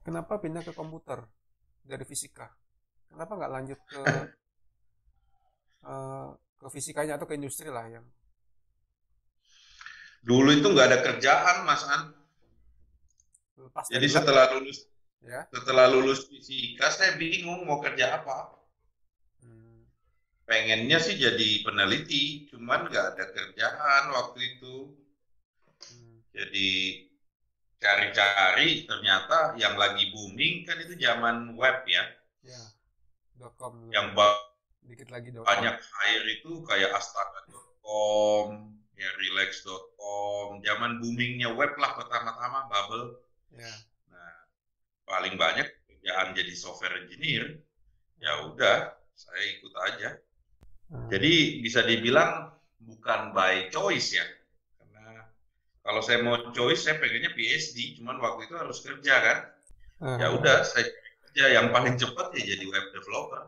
Kenapa pindah ke komputer dari fisika? Kenapa nggak lanjut eh, ke fisikanya atau ke industri lah yang Dulu itu nggak ada kerjaan, Mas An. lepas dari Jadi lab ya? setelah lulus fisika, saya bingung mau kerja apa. Hmm, Pengennya sih jadi peneliti, cuman nggak ada kerjaan waktu itu. hmm, Jadi cari-cari, ternyata yang lagi booming kan itu zaman web ya. ya, .com dulu Yang ya. Dikit lagi .net. banyak hire itu kayak astaga.com, ya relax.com. Zaman boomingnya web lah pertama-tama bubble. Ya. Nah, paling banyak kerjaan jadi software engineer. Ya Hmm, udah, saya ikut aja. hmm, Jadi bisa dibilang bukan by choice ya. Karena kalau saya mau choice, saya pengennya PhD, cuman waktu itu harus kerja kan. Ya hmm. udah, saya kerja yang paling cepat ya jadi web developer.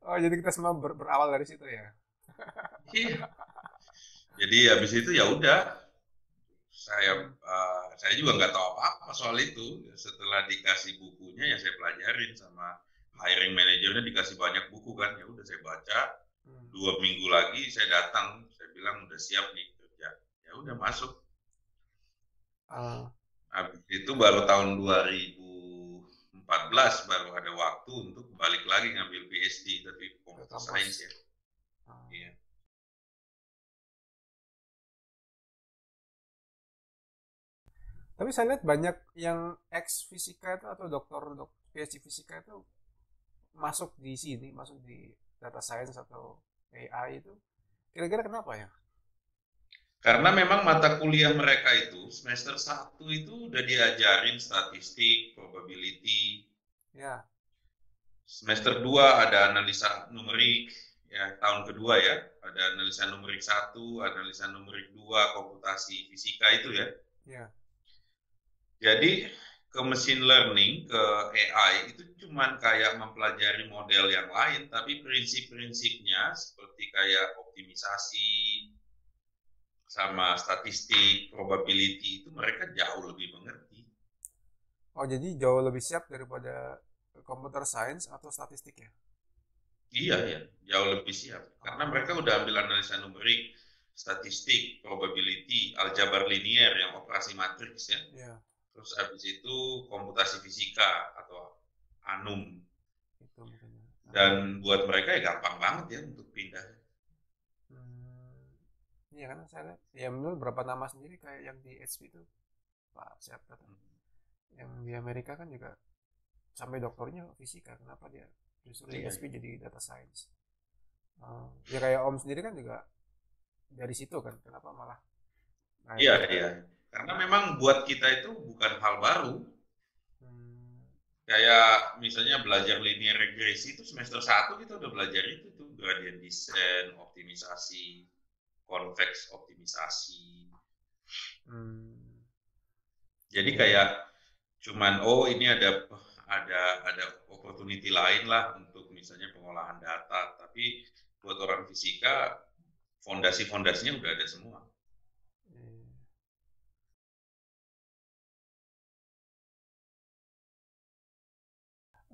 Oh, jadi kita semua berawal dari situ ya? Iya. Jadi habis itu ya udah, Hmm, saya juga nggak tahu apa-apa soal itu. Setelah dikasih bukunya ya saya pelajarin sama hiring manajernya, dikasih banyak buku kan. Ya udah saya baca. hmm. 2 minggu lagi saya datang, saya bilang udah siap nih kerja. Ya udah masuk. Ah, Habis itu baru tahun 2014 baru ada waktu untuk balik lagi ngambil PhD, tapi ke computer kampus. science ya. Ah. Iya. Tapi saya lihat banyak yang ex fisika itu atau dokter PhD fisika itu masuk di sini, masuk di data science atau AI itu. Kira-kira kenapa ya? Karena memang mata kuliah mereka itu semester 1 itu udah diajarin statistik, probability. Ya, Semester 2 ada analisa numerik, ya tahun kedua ya, ada analisa numerik 1, analisa numerik 2, komputasi fisika itu ya. ya. Jadi ke machine learning, ke AI itu cuman kayak mempelajari model yang lain, tapi prinsip-prinsipnya seperti kayak optimisasi sama statistik, probability itu mereka jauh lebih mengerti. Oh, jadi jauh lebih siap daripada computer science atau statistik ya? Iya ya, jauh lebih siap. Karena mereka Oh, udah ambil analisa numerik, statistik, probability, aljabar linier yang operasi matriks ya. ya, Terus habis itu komputasi fisika atau ANUM. itu mungkin ya. Dan Ah, buat mereka ya gampang banget ya untuk pindah. hmm, iya kan saya lihat. Ya menurut beberapa nama sendiri kayak yang di HP itu Pak siapa tuh? Yang di Amerika kan juga sampai doktornya fisika. Kenapa dia justru di Iya, SP jadi data science? Ya kayak Om sendiri kan juga dari situ kan. Kenapa malah iya, akhirnya iya. Karena memang buat kita itu bukan hal baru. hmm, Kayak misalnya belajar linear regresi itu semester 1 kita udah belajar itu tuh gradient descent, optimisasi, convex optimisasi. hmm, Jadi iya iya. kayak cuman oh ini ada opportunity lain lah untuk misalnya pengolahan data, tapi buat orang fisika fondasi-fondasinya udah ada semua. Iya.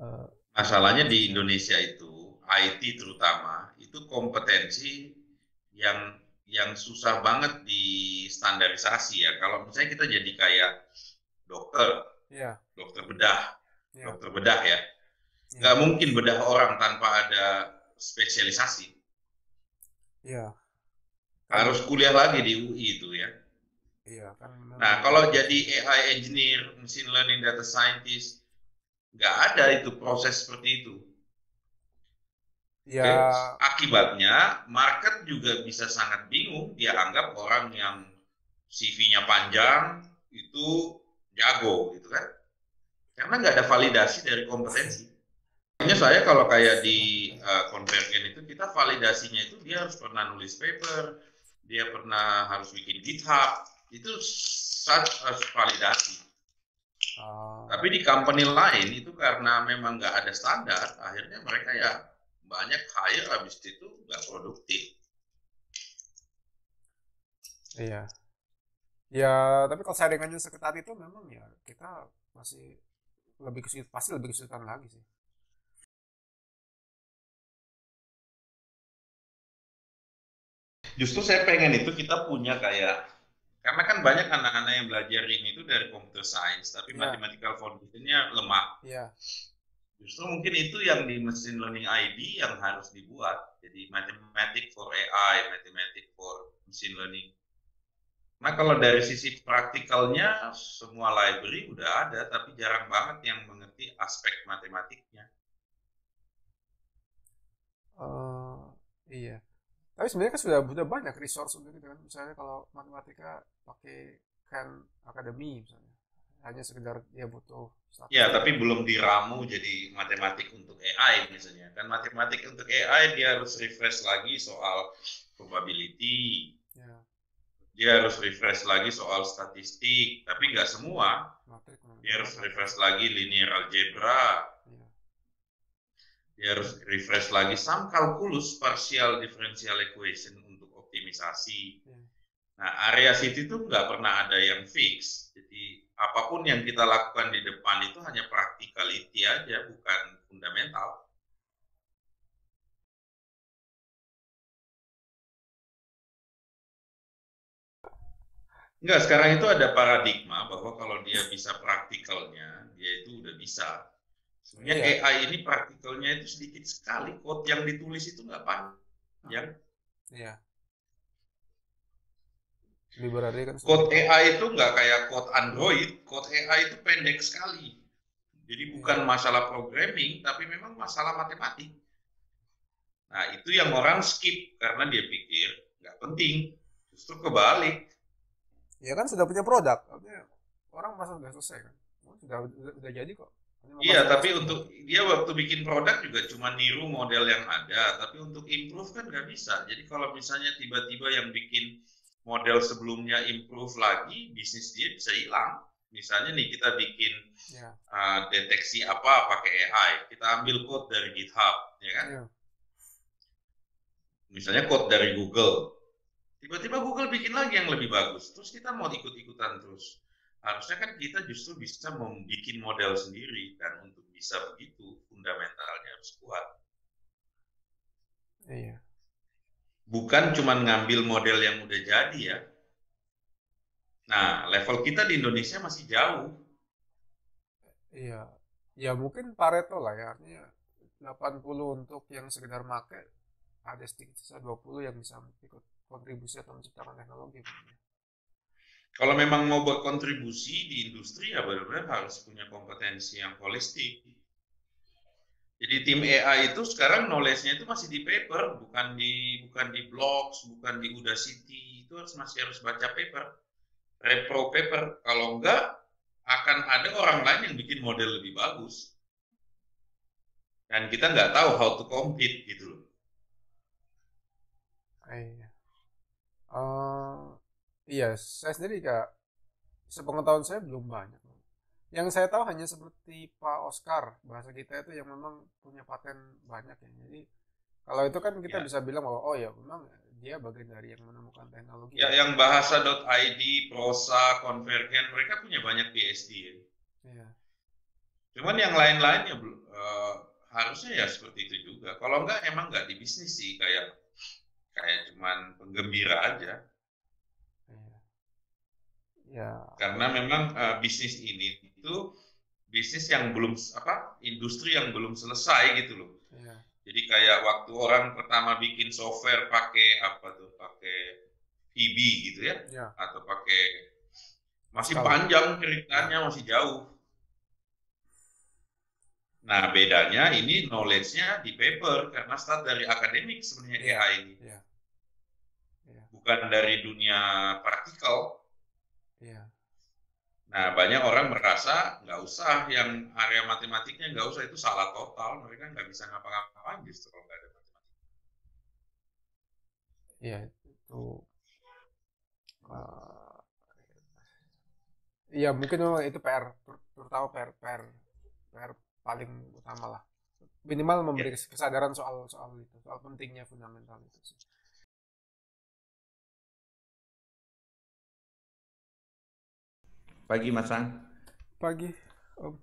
Eh, Masalahnya di ya, Indonesia itu IT terutama itu kompetensi yang susah banget di standarisasi ya. Kalau misalnya kita jadi kayak dokter, ya, dokter bedah, ya, dokter bedah ya, nggak ya, mungkin bedah orang tanpa ada spesialisasi. ya. Harus Kan, kuliah lagi di UI itu ya. iya kan memang Nah, berbeda kalau jadi profesi. AI engineer, machine learning data scientist, nggak ada itu proses seperti itu. Oke, Ya, akibatnya market juga bisa sangat bingung. Dia anggap orang yang CV-nya panjang itu jago gitu kan. Karena nggak ada validasi dari kompetensi. Makanya saya kalau kayak di sangat betul. Convergen itu kita validasinya itu dia harus pernah nulis paper, dia pernah harus bikin GitHub, itu harus validasi. Ah, Tapi di company lain itu karena memang nggak ada standar, akhirnya mereka ya banyak hire habis itu nggak produktif. iya. Ya, tapi kalau saringannya seketat itu memang ya kita masih pasti lebih kesulitan lagi sih. Justru saya pengen itu kita punya kayak, karena kan banyak anak-anak yang belajar ini itu dari computer science, tapi Ya, mathematical foundation-nya lemah. ya, Justru mungkin itu yang di machine learning ID yang harus dibuat. Jadi mathematics for AI, mathematics for machine learning. Nah, kalau dari sisi praktikalnya, semua library udah ada, tapi jarang banget yang mengerti aspek matematiknya. eh, iya. Tapi sebenarnya kan sudah banyak resource untuk itu kan. Misalnya kalau matematika pakai Khan Academy misalnya, hanya sekedar dia butuh Ya, statistik. tapi belum diramu jadi matematik untuk AI misalnya. Kan matematik untuk AI dia harus refresh lagi soal probability, Ya, dia harus refresh lagi soal statistik, tapi nggak semua. matrik Dia dan harus whatnot ya. refresh lagi linear algebra, Iya, dia harus refresh lagi sum kalkulus partial differential equation untuk optimisasi. iya. Nah, area situ itu nggak pernah ada yang fix. Jadi, apapun yang kita lakukan di depan itu hanya practicality aja, bukan fundamental. Enggak, sekarang itu ada paradigma bahwa kalau dia bisa praktikalnya, dia itu udah bisa. Sebenarnya Iya, AI ini praktikalnya itu sedikit sekali, code yang ditulis itu nggak panjang. iya. Library kan sudah Code banyak. AI itu nggak kayak code Android, code AI itu pendek sekali. Jadi bukan Iya, masalah programming, tapi memang masalah matematik. Nah, itu yang orang skip karena dia pikir nggak penting. Justru kebalik. iya kan sudah punya produk. Artinya orang masa sudah selesai kan. Oh, sudah jadi kok. Hanya Iya, membahas tapi tinggal. untuk dia waktu bikin produk juga cuma niru model yang ada, tapi untuk improve kan nggak bisa. Jadi kalau misalnya tiba-tiba yang bikin model sebelumnya improve lagi, bisnis dia bisa hilang. Misalnya nih kita bikin Ya, deteksi apa pakai AI, kita ambil code dari GitHub, ya kan? iya. Misalnya code dari Google, tiba-tiba Google bikin lagi yang lebih bagus, terus kita mau ikut-ikutan terus. Harusnya kan kita justru bisa membuat model sendiri, dan untuk bisa begitu fundamentalnya harus kuat. Iya. Bukan cuma ngambil model yang udah jadi ya. Nah, level kita di Indonesia masih jauh. Iya. Ya mungkin Pareto lah ya. Artinya 80 untuk yang sekedar make, ada sedikit sisa 20 yang bisa ikut kontribusi atau menciptakan teknologi. Kalau memang mau berkontribusi di industri ya benar-benar harus punya kompetensi yang holistik. Jadi tim AI itu sekarang knowledge-nya itu masih di paper, bukan di blogs, bukan di Udacity. Itu masih harus baca paper, repro paper. Kalau enggak akan ada orang lain yang bikin model lebih bagus. Dan kita nggak tahu how to compete gitu loh. Iya. Eh, iya, saya sendiri kak, sepengetahuan saya belum banyak. Yang saya tahu hanya seperti Pak Oscar, bahasa kita itu yang memang punya paten banyak ya. Jadi kalau itu kan kita Ya, bisa bilang bahwa oh ya memang dia bagian dari yang menemukan teknologi ya ya. yang bahasa.id, prosa, convergen, mereka punya banyak PhD ya. Iya, Cuman yang lain-lainnya harusnya ya seperti itu juga. Kalau enggak emang nggak di bisnis sih, kayak kayak cuman penggembira aja. iya, ya, Karena memang bisnis ini itu bisnis yang belum apa, industri yang belum selesai gitu loh. iya, Jadi kayak waktu orang pertama bikin software pakai apa tuh, pakai VB gitu ya, ya, atau pakai, masih Pascal, panjang ya, ceritanya, masih jauh. Nah, bedanya ini knowledge-nya di paper karena start dari akademik sebenarnya iya, AI ini, iya, iya, bukan dari dunia praktikal. iya, Nah, banyak orang merasa nggak usah yang area matematiknya, nggak usah, itu salah total. Mereka nggak bisa ngapa-ngapain justru kalau nggak ada matematika. iya itu. eh, Iya mungkin memang itu PR, terutama PR paling utama lah. Minimal Ya, memberi kesadaran soal soal itu, soal pentingnya fundamental itu sih. Pagi Mas Ang. Pagi. Om.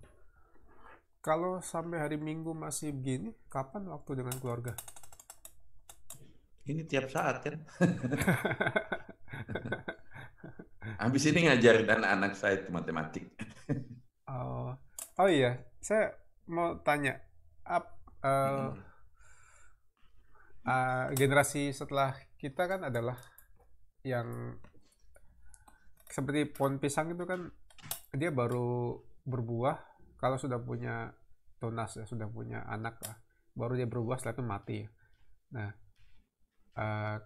Kalau sampai hari Minggu masih begini, kapan waktu dengan keluarga? Ini tiap saat kan. Habis ini ngajarin anak-anak saya itu matematik. Oh, oh iya, saya mau tanya, ap, eh, Mm-mm. generasi setelah kita kan adalah yang seperti pohon pisang itu kan dia baru berbuah kalau sudah punya tunas ya, sudah punya anak lah, baru dia berbuah setelah itu mati. Nah,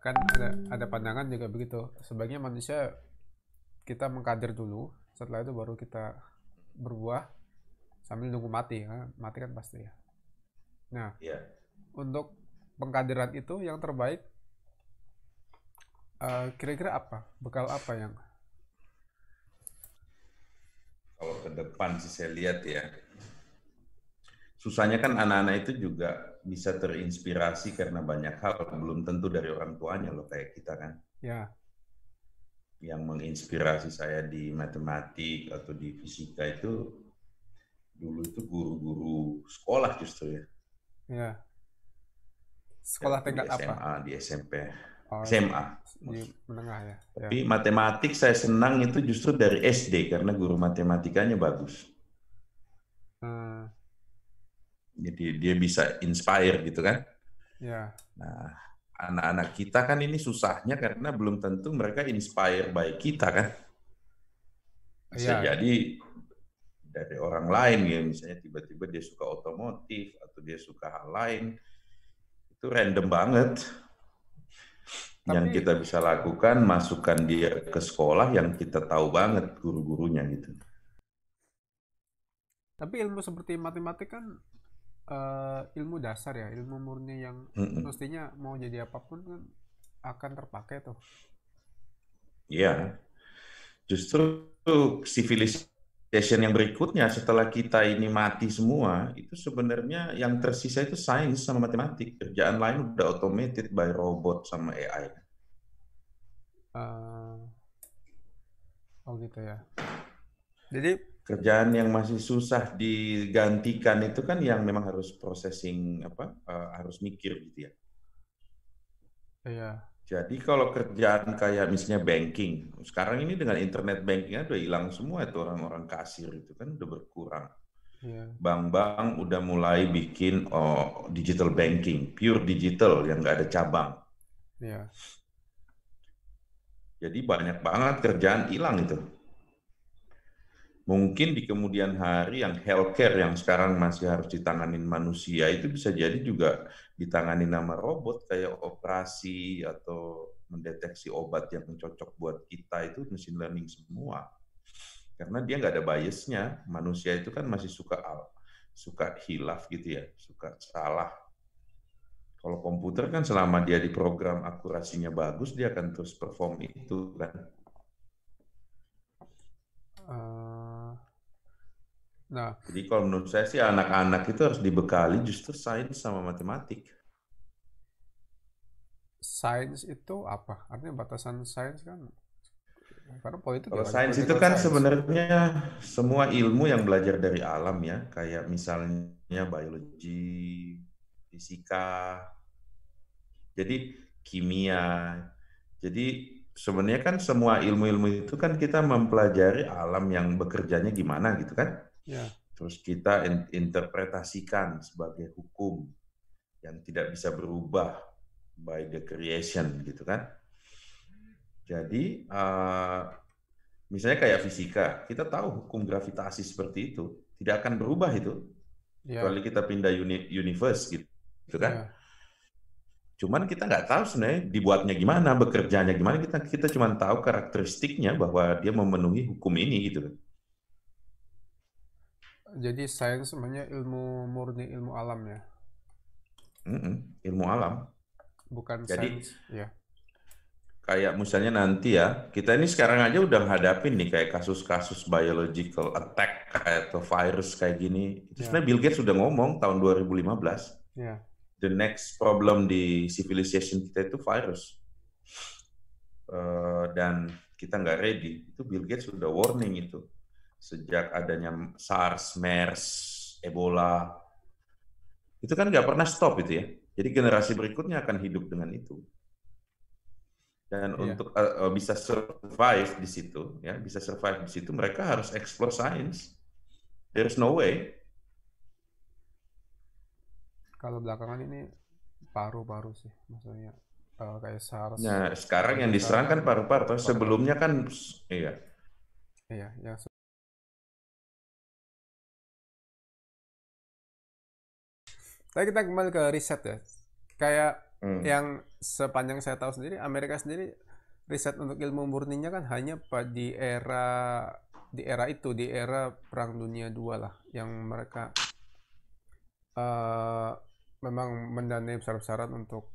kan ada pandangan juga begitu. Sebaiknya manusia kita mengkader dulu, setelah itu baru kita berbuah sambil nunggu mati, kan? Mati kan pasti ya. Nah, Ya, untuk pengkaderan itu yang terbaik kira-kira apa? Bekal apa yang kalau ke depan sih saya lihat ya. Susahnya kan anak-anak itu juga bisa terinspirasi karena banyak hal, belum tentu dari orang tuanya loh kayak kita kan. ya Yang menginspirasi saya di matematik atau di fisika itu dulu itu guru-guru sekolah justru ya. ya sekolah Waktu di tingkat apa? SMA, di SMP, Oh, SMA. di menengah ya. Ya. Tapi matematik saya senang itu justru dari SD karena guru matematikanya bagus. Hmm, Jadi dia bisa inspire gitu kan. ya, Nah, anak-anak kita kan ini susahnya karena belum tentu mereka inspire by kita kan. Bisa ya, jadi dari orang lain ya, misalnya tiba-tiba dia suka otomotif atau dia suka hal lain. Itu random banget. Yang tapi kita bisa lakukan, masukkan dia ke sekolah yang kita tahu banget guru-gurunya gitu. ilmu seperti matematik kan ilmu dasar ya, ilmu murni yang Mm-mm. mestinya mau jadi apapun kan akan terpakai tuh. Iya, justru civilization yang berikutnya setelah kita ini mati semua, itu sebenarnya yang tersisa itu sains sama matematik. Kerjaan lain udah automated by robot sama AI. Eh, oh gitu ya. Jadi Kerjaan yang masih susah digantikan itu kan yang memang harus processing harus mikir gitu ya. ya, Jadi kalau kerjaan kayak misalnya banking, sekarang ini dengan internet bankingnya udah hilang semua itu orang-orang kasir itu kan udah berkurang. ya, Bank-bank udah mulai bikin digital banking, pure digital yang nggak ada cabang. ya. Jadi banyak banget kerjaan hilang itu. Mungkin di kemudian hari yang healthcare yang sekarang masih harus ditanganin manusia itu bisa jadi juga ditangani nama robot kayak operasi atau mendeteksi obat yang cocok buat kita itu machine learning semua. Karena dia nggak ada biasnya. Manusia itu kan masih suka hilaf gitu ya, suka salah. Kalau komputer kan selama dia diprogram akurasinya bagus, dia akan terus perform itu kan. Eh, nah, Jadi kalau menurut saya sih anak-anak itu harus dibekali justru sains sama matematik. sains itu apa? Artinya batasan sains kan, karena politik Kalau juga ada sains itu political kan science. sebenarnya semua ilmu yang belajar dari alam ya, kayak misalnya biologi, fisika, jadi kimia. Jadi sebenarnya kan semua ilmu-ilmu itu kan kita mempelajari alam yang bekerjanya gimana gitu kan. Ya, Terus kita interpretasikan sebagai hukum yang tidak bisa berubah by the creation gitu kan. Jadi misalnya kayak fisika, kita tahu hukum gravitasi seperti itu tidak akan berubah itu ya, kecuali kita pindah universe gitu kan. ya. Cuman kita nggak tahu sebenarnya dibuatnya gimana, bekerjanya gimana. Kita cuma tahu karakteristiknya bahwa dia memenuhi hukum ini gitu. Jadi sains sebenarnya ilmu murni, ilmu alam ya, Ilmu alam. bukan Jadi sains. Ya, kayak misalnya nanti ya, kita ini sekarang aja udah hadapin nih kayak kasus-kasus biological attack kayak atau virus kayak gini. Itu ya, sebenarnya Bill Gates sudah ngomong tahun 2015. ya. The next problem di civilization kita itu virus. Dan kita nggak ready. Itu Bill Gates sudah warning itu. sejak adanya SARS, MERS, Ebola, itu kan nggak pernah stop itu ya. Jadi generasi berikutnya akan hidup dengan itu. Dan Iya. untuk bisa survive di situ, ya, bisa survive di situ, mereka harus explore science. There's no way. Kalau belakangan ini paru-paru sih, maksudnya kayak SARS. Nah, sekarang yang Sekarang diserang kan paru-paru. paru-paru. Sebelumnya kan, iya. Iya, yang tapi kita kembali ke riset ya. Kayak yang sepanjang saya tahu sendiri, Amerika sendiri riset untuk ilmu murninya kan hanya di era itu, di era Perang Dunia II lah, yang mereka memang mendanai besar-besaran untuk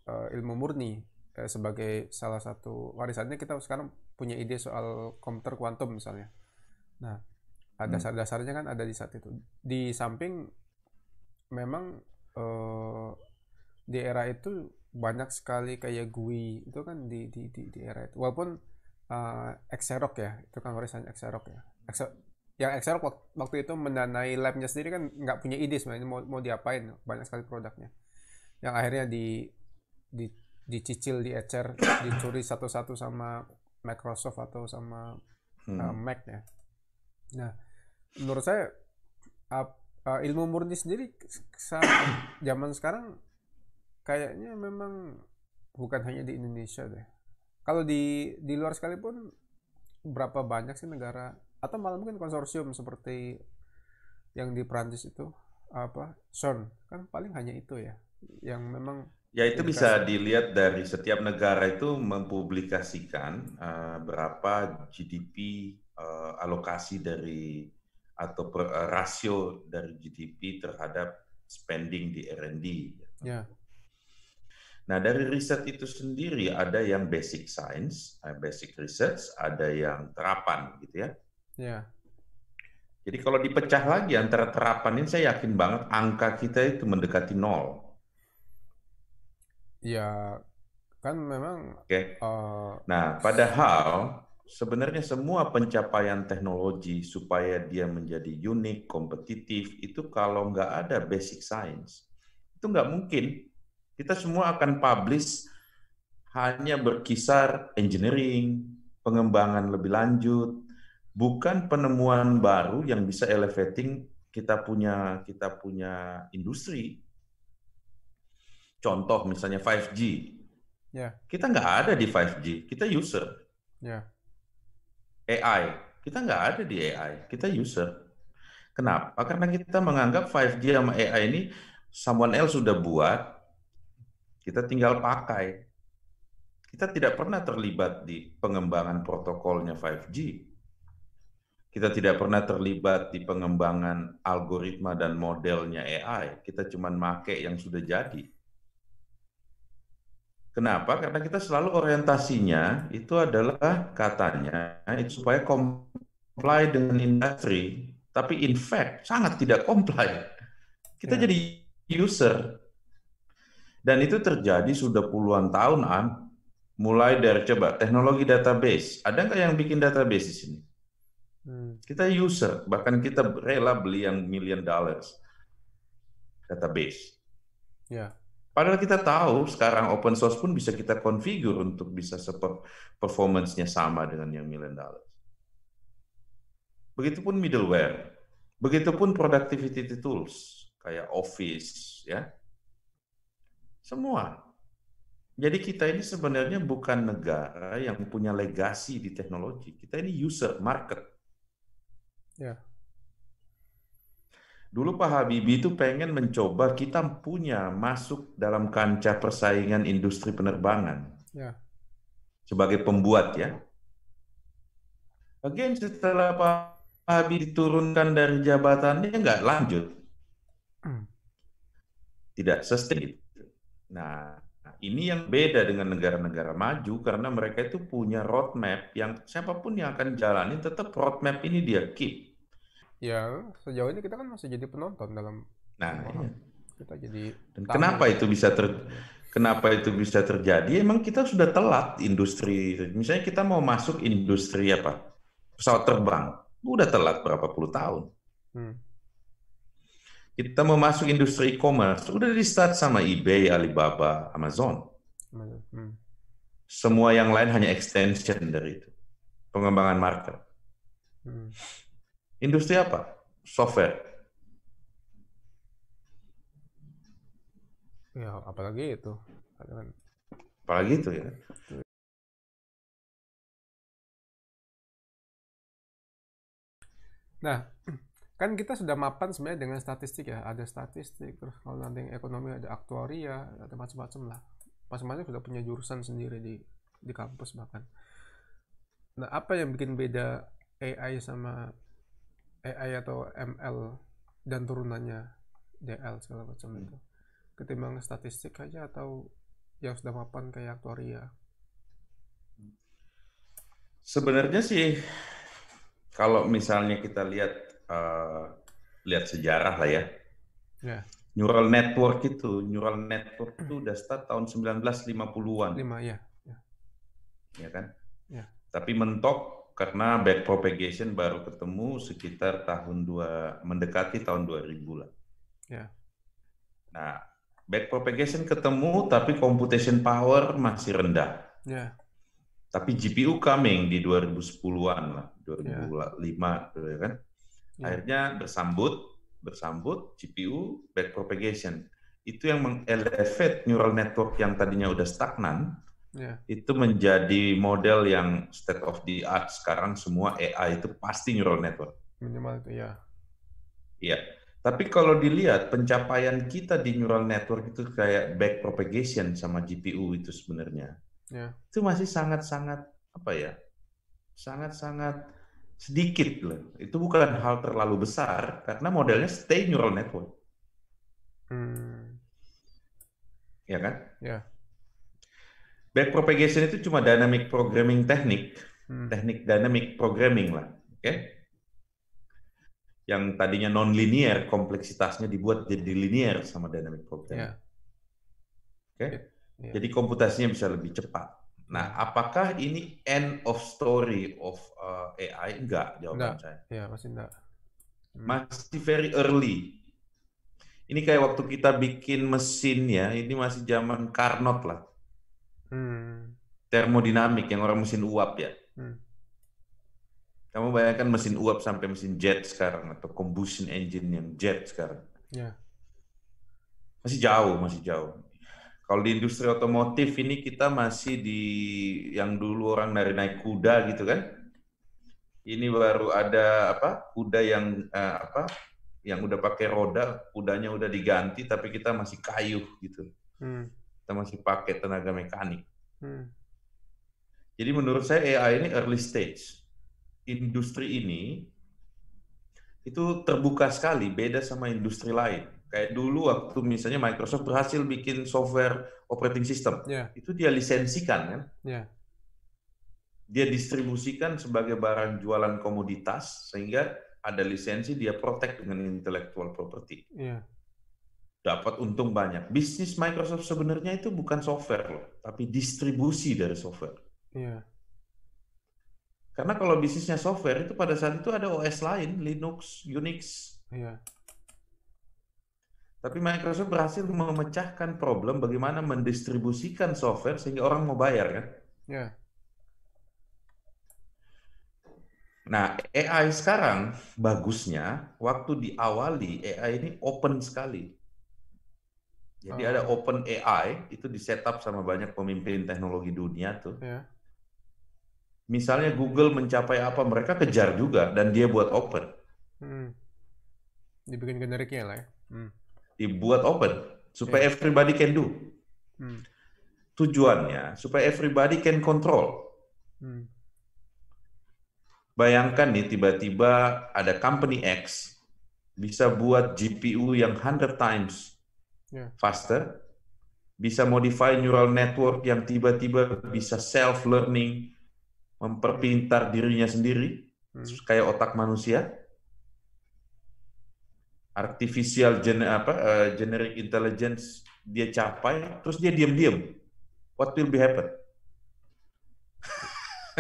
ilmu murni sebagai salah satu warisannya. Kita sekarang punya ide soal komputer kuantum misalnya. Nah, dasar-dasarnya kan ada di saat itu. Di samping memang di era itu banyak sekali kayak GUI itu kan di era itu, walaupun Xerox ya, itu kan warisan Xerox ya. Yang Xerox waktu itu mendanai labnya sendiri kan nggak punya ide sebenarnya mau diapain, banyak sekali produknya yang akhirnya dicicil, diecer, dicuri satu-satu sama Microsoft atau sama Mac ya. Nah, menurut saya ilmu murni sendiri zaman sekarang kayaknya memang bukan hanya di Indonesia deh. Kalau di luar sekalipun, berapa banyak sih negara atau malah mungkin konsorsium seperti yang di Prancis itu apa, CERN, kan paling hanya itu ya yang memang ya itu bisa dilihat dari setiap negara itu mempublikasikan berapa GDP alokasi dari atau rasio dari GDP terhadap spending di R&D. Ya. Nah, dari riset itu sendiri ada yang basic science, basic research, ada yang terapan gitu ya. Ya. Jadi kalau dipecah lagi antara terapan ini, saya yakin banget angka kita itu mendekati 0. Ya, kan memang. Oke. Nah, padahal sebenarnya semua pencapaian teknologi supaya dia menjadi unik, kompetitif, itu kalau nggak ada basic science, itu nggak mungkin. Kita semua akan publish hanya berkisar engineering, pengembangan lebih lanjut, bukan penemuan baru yang bisa elevating kita punya industri. Contoh misalnya 5G. Yeah. Kita nggak ada di 5G, kita user. Yeah. AI, kita nggak ada di AI, kita user. Kenapa? Karena kita menganggap 5G sama AI ini someone else sudah buat, kita tinggal pakai. Kita tidak pernah terlibat di pengembangan protokolnya 5G. Kita tidak pernah terlibat di pengembangan algoritma dan modelnya AI. Kita cuma pakai yang sudah jadi. Kenapa? Karena kita selalu orientasinya itu adalah katanya itu supaya comply dengan industri, tapi in fact sangat tidak comply. Kita jadi user. Dan itu terjadi sudah puluhan tahun, mulai dari coba teknologi database. Ada nggak yang bikin database di sini? Kita user, bahkan kita rela beli yang $1 million database. Ya. Padahal kita tahu sekarang open source pun bisa kita configure untuk bisa performance-nya sama dengan yang $1 million. Begitupun middleware, begitupun productivity tools kayak Office, ya. Semua. Jadi kita ini sebenarnya bukan negara yang punya legasi di teknologi. Kita ini user market. Ya. Dulu Pak Habibie itu pengen mencoba kita punya masuk dalam kancah persaingan industri penerbangan. Ya. Sebagai pembuat ya. Again setelah Pak Habibie diturunkan dari jabatannya nggak lanjut. Tidak sustain. Nah, ini yang beda dengan negara-negara maju karena mereka itu punya roadmap yang siapapun yang akan jalani tetap roadmap ini dia keep. Ya, sejauh ini kita kan masih jadi penonton dalam. Nah, iya. Kita jadi. Dan kenapa itu bisa terjadi? Emang kita sudah telat industri. Misalnya kita mau masuk industri apa? Pesawat terbang. Udah telat berapa puluh tahun. Hmm. Kita mau masuk industri e-commerce, udah di start sama eBay, Alibaba, Amazon. Hmm. Semua yang lain hanya extension dari itu. Pengembangan market. Hmm. Industri apa? Software. Ya, apalagi itu. Apalagi itu ya. Nah, kan kita sudah mapan sebenarnya dengan statistik ya. Ada statistik, terus kalau nanti yang ekonomi ada aktuaria, ada macam-macam lah. Masing-masing sudah punya jurusan sendiri di kampus bahkan. Nah, apa yang bikin beda AI sama AI atau ML dan turunannya DL segala macam itu? Ketimbang statistik aja atau yang sudah mapan kayak aktuaria? Sebenarnya sih kalau misalnya kita lihat lihat sejarah lah ya. Ya, Neural network itu udah start tahun 1950-an. 5 ya. Ya. Ya kan? Ya. Tapi mentok karena backpropagation baru ketemu sekitar mendekati tahun 2000 lah. Ya. Nah, backpropagation ketemu tapi computation power masih rendah. Ya. Tapi GPU coming di 2010-an lah, 2005 ya kan. Ya. Akhirnya bersambut GPU backpropagation. Itu yang mengelevate neural network yang tadinya udah stagnan. Ya. Itu menjadi model yang state of the art. Sekarang semua AI itu pasti neural network. Minimal itu ya. Iya. Tapi kalau dilihat pencapaian kita di neural network itu kayak backpropagation sama GPU itu sebenarnya. Ya. Itu masih sangat-sangat apa ya? Sangat-sangat sedikit loh. Itu bukan hal terlalu besar karena modelnya stay neural network. Ya kan? Ya. Backpropagation itu cuma dynamic programming teknik dynamic programming lah, oke? Yang tadinya non-linear, kompleksitasnya dibuat jadi linear sama dynamic programming. Oke? Jadi komputasinya bisa lebih cepat. Nah, apakah ini end of story of AI? Enggak, jawaban saya. Ya, masih enggak. Masih very early. Ini kayak waktu kita bikin mesin ya, ini masih zaman Carnot lah. Termodinamik yang orang mesin uap ya. Kamu bayangkan mesin uap sampai mesin jet sekarang atau combustion engine yang jet sekarang. Ya. Masih jauh. Kalau di industri otomotif ini kita masih di yang dulu orang naik kuda gitu kan. Ini baru ada kuda yang yang udah pakai roda, kudanya udah diganti tapi kita masih kayu gitu. Kita masih pakai tenaga mekanik. Jadi menurut saya AI ini early stage. Industri ini itu terbuka sekali, beda sama industri lain. Kayak dulu waktu misalnya Microsoft berhasil bikin software operating system, itu dia lisensikan kan? Dia distribusikan sebagai barang jualan komoditas sehingga ada lisensi, dia protect dengan intellectual property. Dapat untung banyak. Bisnis Microsoft sebenarnya itu bukan software loh, tapi distribusi dari software. Karena kalau bisnisnya software itu pada saat itu ada OS lain, Linux, Unix. Tapi Microsoft berhasil memecahkan problem bagaimana mendistribusikan software sehingga orang mau bayar kan. Nah, AI sekarang bagusnya waktu diawali AI ini open sekali. Jadi ada open AI itu di setup sama banyak pemimpin teknologi dunia tuh. Misalnya Google mencapai apa, mereka kejar juga dan dia buat open. Dibikin generiknya lah ya. Dibuat open supaya everybody can do. Tujuannya supaya everybody can control. Bayangkan nih tiba-tiba ada company X bisa buat GPU yang 100 times faster, bisa modify neural network yang tiba-tiba bisa self-learning, memperpintar dirinya sendiri, kayak otak manusia, artificial generic intelligence dia capai, terus dia diam-diam. What will be happen?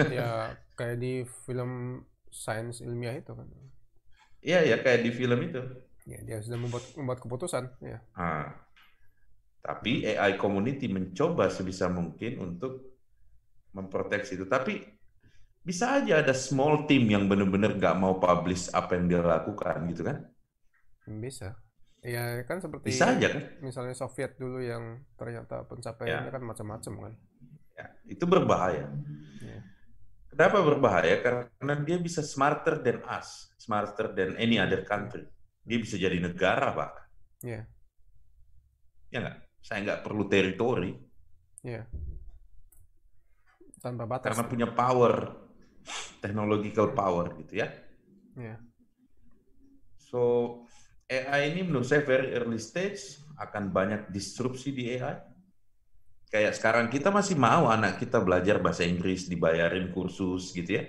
Ya kayak di film sains ilmiah itu kan. Iya, ya kayak di film itu. Ya, dia sudah membuat keputusan. Ya. Nah, tapi AI community mencoba sebisa mungkin untuk memproteksi itu. Tapi bisa aja ada small team yang benar-benar nggak mau publish apa yang dia lakukan gitu kan? Bisa. Ya kan seperti Bisa aja kan? misalnya Soviet dulu yang ternyata pencapaiannya Ya. kan macam-macam kan. Ya, itu berbahaya. Ya. Kenapa berbahaya? Karena dia bisa smarter than us, smarter than any other country. Dia bisa jadi negara bahkan. Ya. Ya nggak? Saya nggak perlu teritori. Ya. Tanpa batas. Karena punya power, technological power gitu ya. Ya. So AI ini menurut saya very early stage, akan banyak disrupsi di AI. Kayak sekarang kita masih mau anak kita belajar bahasa Inggris, dibayarin kursus gitu ya.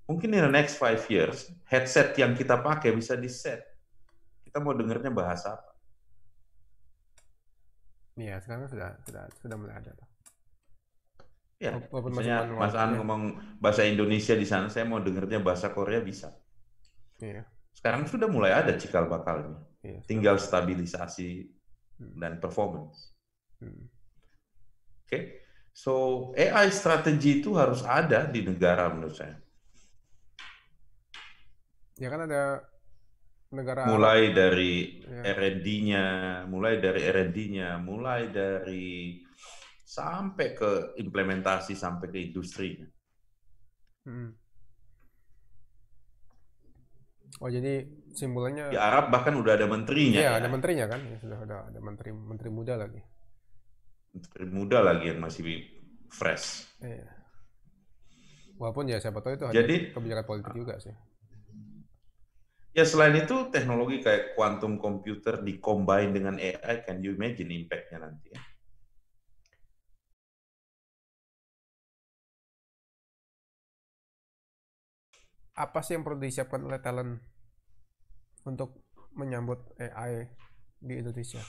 Mungkin in the next 5 years, headset yang kita pakai bisa di-set. Kita mau dengernya bahasa apa? Iya, sekarang sudah mulai ada. Ya, Walaupun masih misalnya manual, Mas An ya. ngomong bahasa Indonesia di sana, saya mau dengernya bahasa Korea bisa. Iya. Sekarang sudah mulai ada cikal bakalnya. Iya, Tinggal stabilisasi dan performance. Oke, so AI strategi itu harus ada di negara menurut saya. Ya kan ada negara Mulai Arab. dari Ya. R&D-nya, mulai dari sampai ke implementasi, sampai ke industrinya. Oh, jadi simbolannya Di Arab bahkan udah ada menterinya. Iya, ya. ada menterinya kan? Ya, sudah ada menteri muda lagi. Menteri muda lagi yang masih fresh. Iya. Walaupun ya siapa tahu itu hanya Jadi kebijakan politik juga sih. ya selain itu teknologi kayak quantum computer di-combine dengan AI, can you imagine impact-nya nanti ya? Apa sih yang perlu disiapkan oleh talent untuk menyambut AI di Indonesia?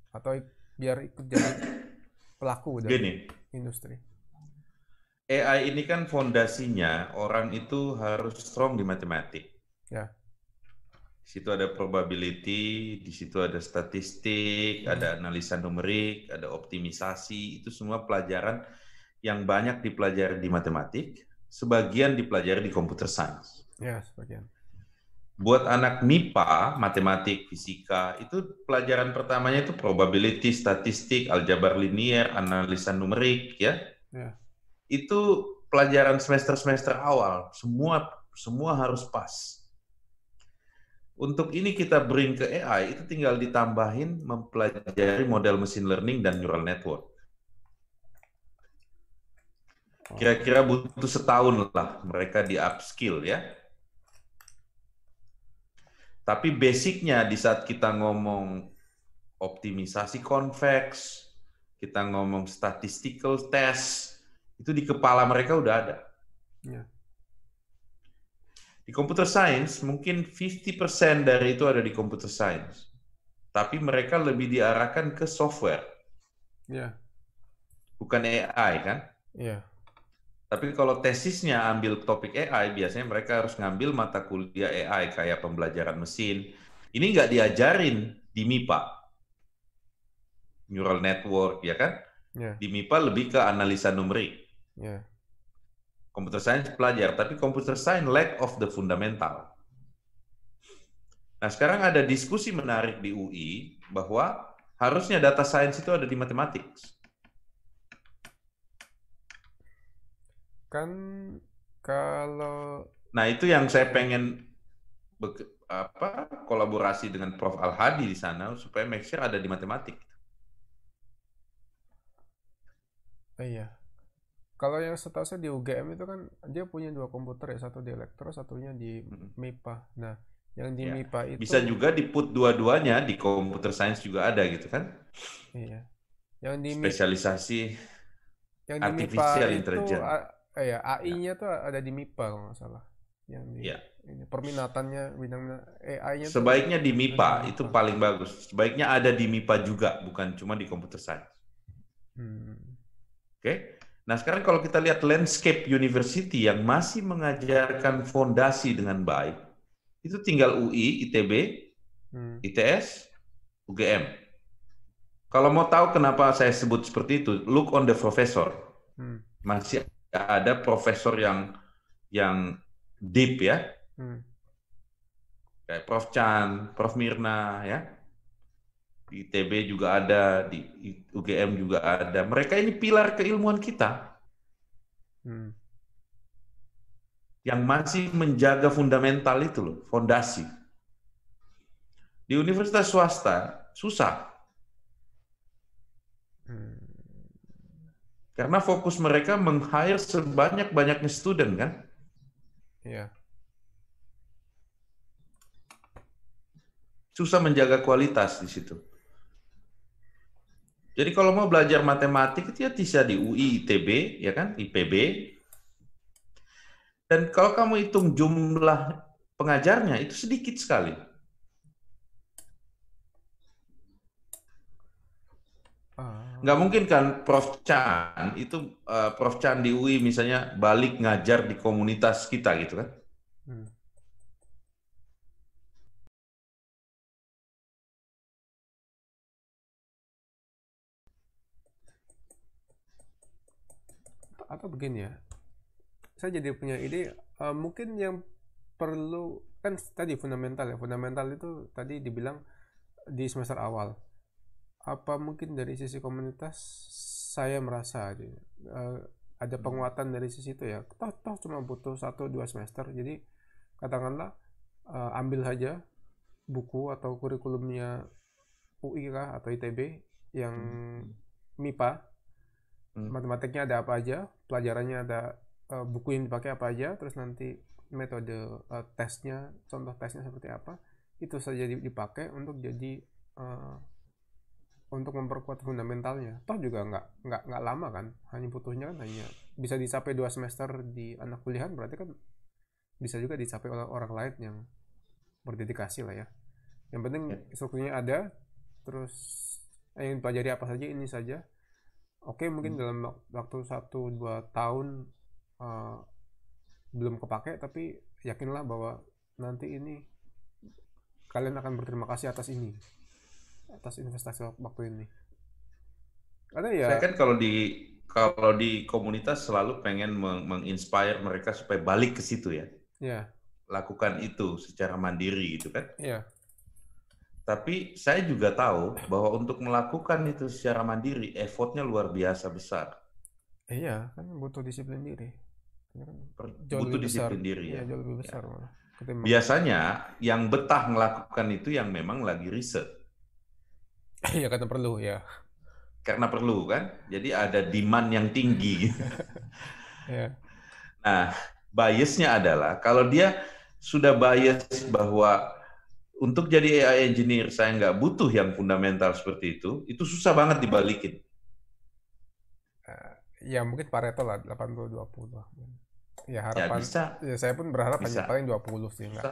Atau biar ikut jadi pelaku dari industri? AI ini kan fondasinya orang itu harus strong di matematik. Ya. Di situ ada probability, di situ ada statistik, ada analisa numerik, ada optimisasi, itu semua pelajaran yang banyak dipelajari di matematik, sebagian dipelajari di computer science. Ya, sebagian. Buat anak MIPA, matematik, fisika, itu pelajaran pertamanya itu probability, statistik, aljabar linier, analisa numerik, ya. Ya. Itu pelajaran semester-semester awal, semua harus pas. Untuk ini kita bring ke AI, itu tinggal ditambahin mempelajari model machine learning dan neural network. Kira-kira butuh setahun lah mereka di upskill ya. Tapi basicnya di saat kita ngomong optimisasi convex, kita ngomong statistical test, itu di kepala mereka udah ada. Ya. Di computer science mungkin 50% dari itu ada di computer science. Tapi mereka lebih diarahkan ke software. Ya. Bukan AI kan? Iya. Tapi kalau tesisnya ambil topik AI, biasanya mereka harus ngambil mata kuliah AI kayak pembelajaran mesin. Ini nggak diajarin di MIPA. Neural network, ya kan? Ya. Di MIPA lebih ke analisa numerik. Ya. Computer science pelajar, tapi computer science lack of the fundamental. Nah, sekarang ada diskusi menarik di UI bahwa harusnya data science itu ada di matematik. Kan kalau Nah, itu yang saya pengen kolaborasi dengan Prof. Al-Hadi di sana supaya make sure ada di matematik. Iya. Kalau yang setahu saya di UGM itu kan dia punya 2 komputer ya, satu di elektro, satunya di MIPA. Nah, yang di MIPA itu bisa juga di-put dua-duanya di computer science juga ada gitu kan? Iya. Yang di spesialisasi yang di artificial MIPA intelligence. Itu AI-nya tuh ada di MIPA kalau nggak salah. Yang di ini perminatannya bidang AI-nya sebaiknya di MIPA itu paling bagus. Sebaiknya ada di MIPA juga, bukan cuma di computer science. Oke. Nah, sekarang kalau kita lihat landscape university yang masih mengajarkan fondasi dengan baik, itu tinggal UI, ITB, ITS, UGM. Kalau mau tahu kenapa saya sebut seperti itu, look on the professor. Masih ada profesor yang deep ya, kayak Prof. Chan, Prof. Mirna ya, di ITB juga ada, di UGM juga ada. Mereka ini pilar keilmuan kita yang masih menjaga fundamental itu loh, fondasi. Di universitas swasta susah. Karena fokus mereka meng-hire sebanyak-banyaknya student kan? Iya. Susah menjaga kualitas di situ. Jadi kalau mau belajar matematik itu ya bisa di UI, ITB, ya kan, IPB. Dan kalau kamu hitung jumlah pengajarnya itu sedikit sekali. Nggak mungkin kan Prof. Chan itu Prof. Chan di UI misalnya balik ngajar di komunitas kita gitu kan? Atau begini ya, saya jadi punya ide, mungkin yang perlu kan tadi fundamental ya, fundamental itu tadi dibilang di semester awal. Apa mungkin dari sisi komunitas saya merasa ada penguatan dari sisi itu ya, toh cuma butuh 1-2 semester, jadi katakanlah ambil saja buku atau kurikulumnya UI kah atau ITB yang MIPA, matematiknya ada apa aja, pelajarannya ada, buku yang dipakai apa aja, terus nanti metode tesnya, contoh tesnya seperti apa, itu saja dipakai untuk jadi untuk memperkuat fundamentalnya. Toh juga nggak lama kan, hanya butuhnya kan hanya bisa dicapai 2 semester di anak kuliahan, berarti kan bisa juga dicapai oleh orang lain yang berdedikasi lah ya. Yang penting strukturnya ada, terus yang dipelajari apa saja, ini saja. Oke, mungkin dalam waktu 1-2 tahun belum kepake, tapi yakinlah bahwa nanti ini kalian akan berterima kasih atas ini, atas investasi waktu ini. Karena ya, Saya kan kalau di komunitas selalu pengen menginspire mereka supaya balik ke situ ya. ya, Lakukan itu secara mandiri gitu kan. ya, Tapi saya juga tahu bahwa untuk melakukan itu secara mandiri, effortnya luar biasa besar. iya kan butuh disiplin diri. Jauh Butuh lebih besar, disiplin diri ya ya. jauh lebih besar malah. Ketimbang, Biasanya yang betah melakukan itu yang memang lagi riset. ya karena perlu ya. Karena perlu kan, jadi ada demand yang tinggi. Ya, Nah, biasnya adalah kalau dia sudah bias bahwa untuk jadi AI engineer saya nggak butuh yang fundamental seperti itu susah banget dibalikin. ya mungkin Pareto lah 80-20. Ya Ya harapan, bisa, ya saya pun berharap hanya bisa, paling 20 sih, enggak.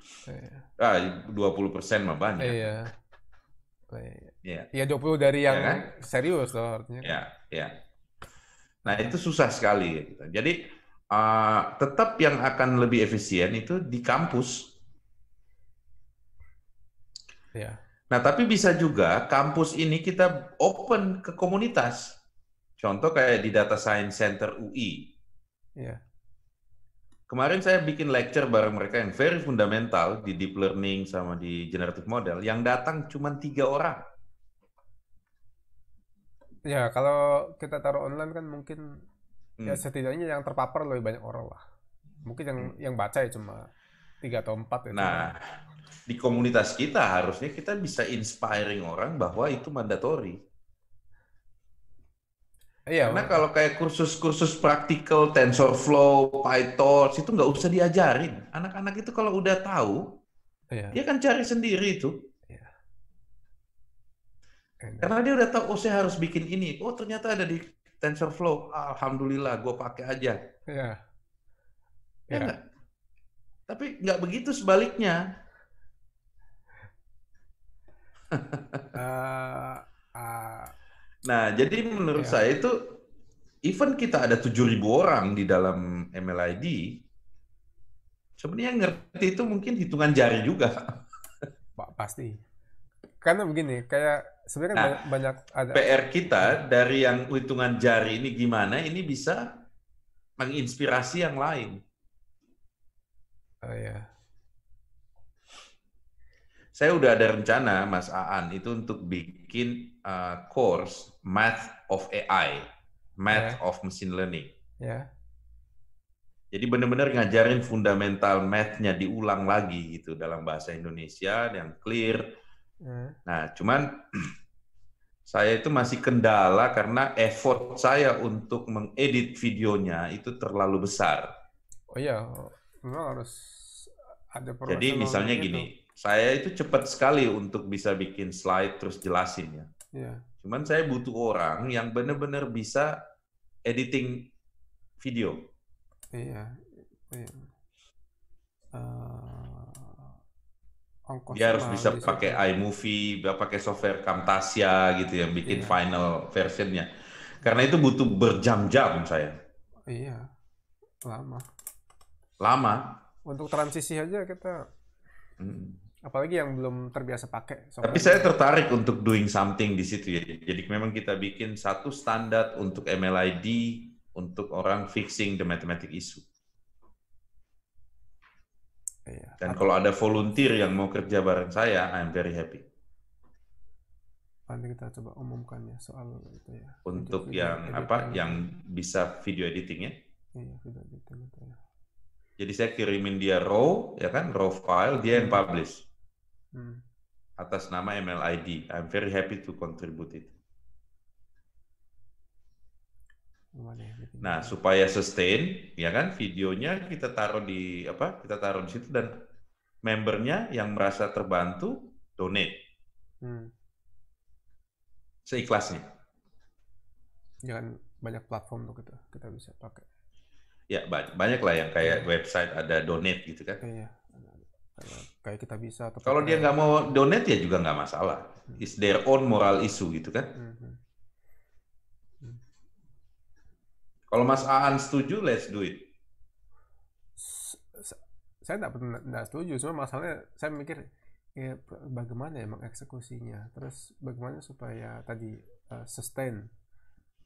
bisa. 20% mah banyak. Iya. Ya, Ya 20 dari yang ya kan? serius loh artinya. Ya, ya. Nah itu susah sekali. Gitu. Jadi tetap yang akan lebih efisien itu di kampus. Ya. Nah tapi bisa juga kampus ini kita open ke komunitas. Contoh kayak di Data Science Center UI. Ya. Kemarin saya bikin lecture bareng mereka yang very fundamental di deep learning sama di generative model. Yang datang cuma 3 orang. Ya kalau kita taruh online kan mungkin ya setidaknya yang terpapar lebih banyak orang lah. Mungkin yang baca ya cuma 3 atau 4 ya. Nah, di komunitas kita harusnya kita bisa inspiring orang bahwa itu mandatory. Iya. Karena kalau kayak kursus-kursus praktikal, TensorFlow, PyTorch itu nggak usah diajarin. Anak-anak itu kalau udah tahu, dia kan cari sendiri itu. Karena dia udah tahu, oh saya harus bikin ini. Oh ternyata ada di TensorFlow. Alhamdulillah, gue pakai aja. Iya. Ya nggak? Tapi nggak begitu sebaliknya. Uh, Nah, jadi menurut saya even kita ada 7.000 orang di dalam MLID, sebenarnya ngerti itu mungkin hitungan jari juga. Pasti. Karena begini, kayak sebenarnya Nah, banyak ada. PR kita dari yang hitungan jari ini gimana, ini bisa menginspirasi yang lain. Oh ya. Saya udah ada rencana, Mas Aan, itu untuk bikin course Math of AI, Math of Machine Learning. Ya. Jadi benar-benar ngajarin fundamental math-nya diulang lagi gitu dalam bahasa Indonesia yang clear. Nah, cuman saya itu masih kendala karena effort saya untuk mengedit videonya itu terlalu besar. Oh iya, memang harus ada profesional. Jadi misalnya gini, saya itu cepat sekali untuk bisa bikin slide terus jelasin ya. Iya. Cuman saya butuh orang yang benar-benar bisa editing video. Iya. Dia harus bisa pakai iMovie, pakai software Camtasia gitu yang bikin final versionnya. Karena itu butuh berjam-jam saya. Iya, lama. Untuk transisi aja kita, apalagi yang belum terbiasa pakai. Tapi saya tertarik untuk doing something di situ ya. Jadi memang kita bikin satu standar untuk MLID untuk orang fixing the mathematic issue. Iya. Dan kalau ada volunteer yang mau kerja bareng saya, I'm very happy. Nanti kita coba umumkan ya soal itu ya. Untuk yang apa, yang bisa video editing ya. Iya, video editing itu ya. Jadi saya kirimin dia raw, ya kan, raw file, dia yang publish. Atas nama MLID. I'm very happy to contribute it. Nah, supaya sustain, ya kan, videonya kita taruh di apa? Kita taruh di situ dan membernya yang merasa terbantu donate. Seikhlasnya. Jangan banyak platform tuh kita bisa pakai. Ya, banyak lah yang kayak website ada donate gitu kan. Iya. Kayak kita bisa. Kalau dia nggak mau donate ya juga nggak masalah. It's their own moral issue gitu kan. Kalau Mas Aan setuju, let's do it. Saya nggak setuju, cuma masalahnya saya mikir ya bagaimana ya mengeksekusinya, terus bagaimana supaya tadi sustain,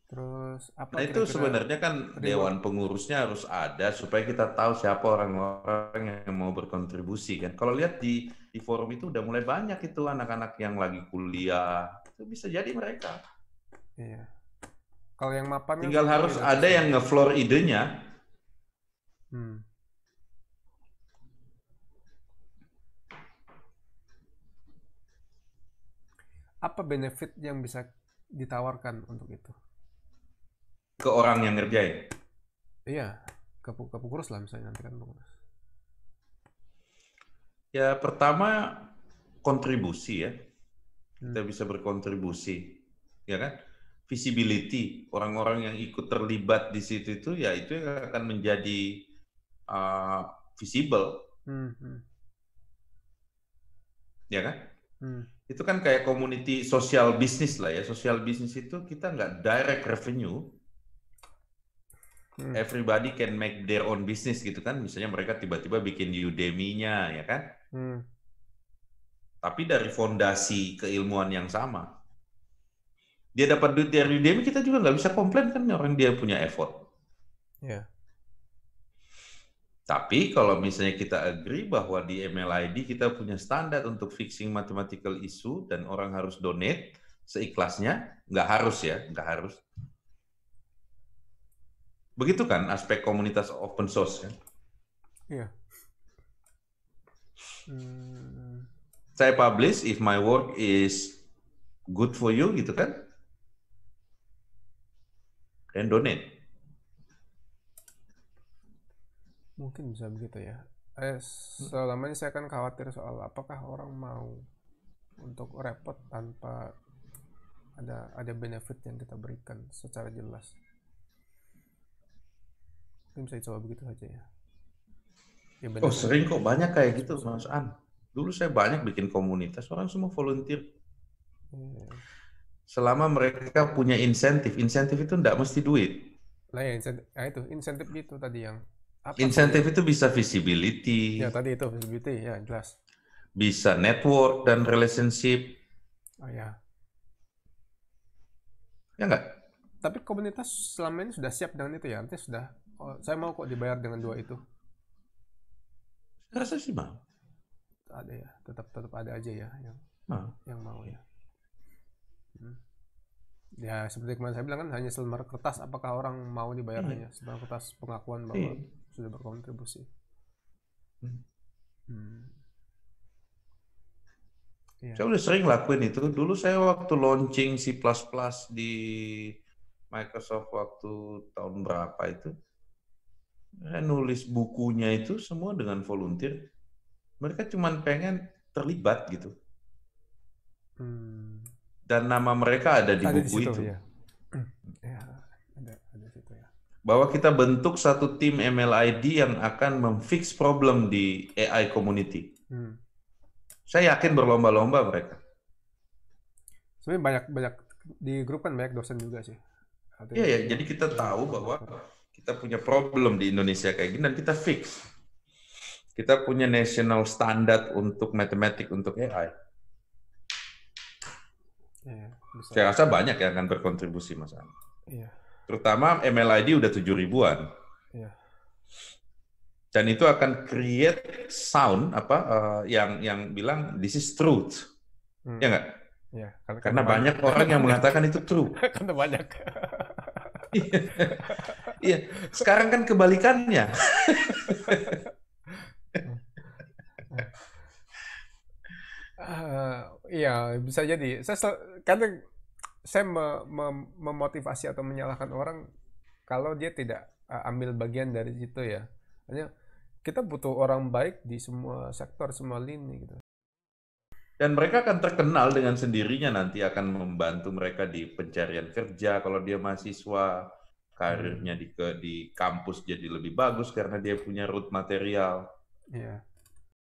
terus apa? Nah itu sebenarnya kan dewan pengurusnya harus ada supaya kita tahu siapa orang-orang yang mau berkontribusi kan. Kalau lihat di forum itu udah mulai banyak itu anak-anak yang lagi kuliah, itu bisa jadi mereka. Iya. Kalau yang mapan tinggal harus ada yang nge-floor idenya. Apa benefit yang bisa ditawarkan untuk itu? Ke orang yang ngerjain? Iya, ke pengurus lah misalnya nanti kan pengurus. Ya pertama kontribusi ya. Kita bisa berkontribusi, ya kan? Visibility, orang-orang yang ikut terlibat di situ itu ya itu yang akan menjadi visible, ya kan? Itu kan kayak community social business lah ya. Social business itu kita nggak direct revenue, everybody can make their own business gitu kan. Misalnya mereka tiba-tiba bikin Udemy-nya, ya kan? Tapi dari fondasi keilmuan yang sama. Dia dapat duit dari Udemy, kita juga nggak bisa komplain kan orang dia punya effort. Yeah. Tapi kalau misalnya kita agree bahwa di MLID kita punya standar untuk fixing mathematical issue dan orang harus donate seikhlasnya, nggak harus ya, nggak harus. Begitu kan aspek komunitas open source kan? Iya. Saya publish if my work is good for you gitu kan? Dan donate. Mungkin bisa begitu ya. Selama ini saya kan khawatir soal apakah orang mau untuk repot tanpa ada benefit yang kita berikan secara jelas. Mungkin bisa coba begitu aja ya. Oh sering kok, banyak kayak gitu Mas An. Dulu saya banyak bikin komunitas, orang semua volunteer. Selama mereka punya insentif itu enggak mesti duit. Lah ya itu insentif gitu tadi yang apa Insentif tadi itu bisa visibility, ya tadi itu visibility ya jelas. bisa network dan relationship, Oh ya. ya nggak? Tapi komunitas selama ini sudah siap dengan itu ya. Artinya sudah saya mau kok dibayar dengan dua itu. Saya rasa sih mau. Ada ya, tetap ada aja ya yang mau ya. Ya seperti kemarin saya bilang kan hanya selembar kertas, apakah orang mau dibayar hanya selembar kertas pengakuan bahwa sudah berkontribusi. Iya. Saya udah sering lakuin itu. Dulu saya waktu launching C++ di Microsoft waktu tahun berapa itu, saya nulis bukunya itu semua dengan volunteer. Mereka cuma pengen terlibat gitu. Dan nama mereka ada di buku situ, itu. ya. Ya, ada situ ya. Bahwa kita bentuk satu tim MLID yang akan memfix problem di AI community. Saya yakin berlomba-lomba mereka. Sebenarnya banyak di grup kan banyak dosen juga sih. Iya ya, jadi kita tahu bahwa kita punya problem di Indonesia kayak gini dan kita fix. Kita punya national standard untuk matematik untuk AI. Iya, Saya rasa banyak yang akan berkontribusi, Mas An. Iya. Terutama MLID udah 7.000-an. Iya. Dan itu akan create sound yang bilang this is truth. Ya nggak? Ya, karena banyak orang yang mengatakan itu true. Karena banyak. Iya, sekarang kan kebalikannya. Iya, bisa jadi. Kadang saya memotivasi atau menyalahkan orang kalau dia tidak ambil bagian dari situ ya. Hanya kita butuh orang baik di semua sektor, semua lini gitu. Dan mereka akan terkenal dengan sendirinya nanti akan membantu mereka di pencarian kerja kalau dia mahasiswa, karirnya di kampus jadi lebih bagus karena dia punya root material. Iya.